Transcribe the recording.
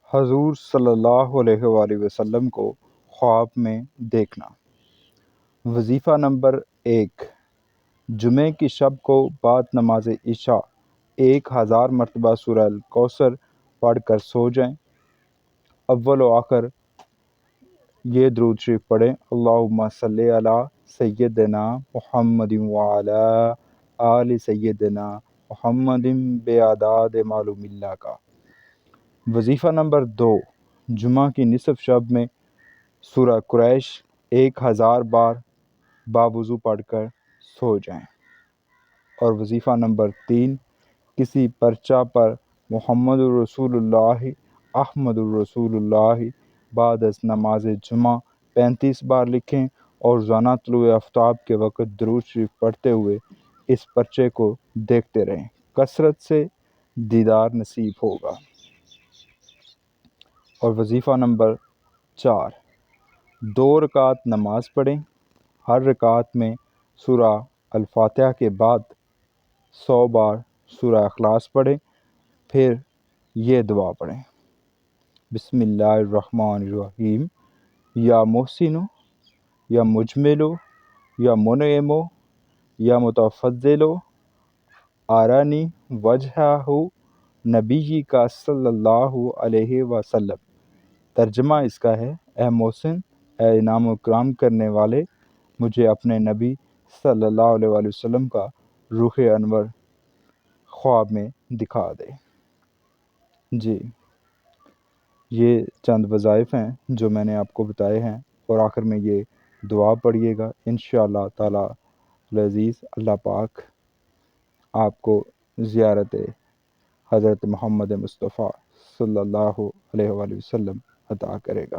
حضور صلی اللہ علیہ وآلہ وسلم کو خواب میں دیکھنا۔ وظیفہ نمبر 1، جمعے کی شب کو بعد نماز عشاء 1000 مرتبہ سورہ الکوثر پڑھ کر سو جائیں۔ اول و آخر یہ درود شریف پڑھیں: اللہم صلی علی سیدنا محمد وعلی آل سیدنا محمد بعدد معلوم اللہ کا۔ وظیفہ نمبر 2، جمعہ کی نصف شب میں سورہ قریش 1000 بار باوضو پڑھ کر سو جائیں۔ اور وظیفہ نمبر 3، کسی پرچہ پر محمد الرسول اللہ احمد الرسول اللہ بعد از نماز جمعہ 35 بار لکھیں اور روزانہ طلوع آفتاب کے وقت درود شریف پڑھتے ہوئے اس پرچے کو دیکھتے رہیں، کثرت سے دیدار نصیب ہوگا۔ اور وظیفہ نمبر 4، 2 رکعت نماز پڑھیں، ہر رکعت میں سورہ الفاتحہ کے بعد 100 بار سورہ اخلاص پڑھیں، پھر یہ دعا پڑھیں: بسم اللہ الرحمن الرحیم، یا محسن یا مجمل یا منعم یا متفضل آرانی وجہہ نبی کا صلی اللہ علیہ وسلم۔ ترجمہ اس کا ہے: اے محسن، اے انعام و اکرام کرنے والے، مجھے اپنے نبی صلی اللہ علیہ وآلہ وسلم کا روح انور خواب میں دکھا دے۔ جی، یہ چند وظائف ہیں جو میں نے آپ کو بتائے ہیں، اور آخر میں یہ دعا پڑھیے گا۔ انشاءاللہ تعالی العزیز اللہ پاک آپ کو زیارت حضرت محمد مصطفیٰ صلی اللہ علیہ وآلہ وسلم عطا کرے گا۔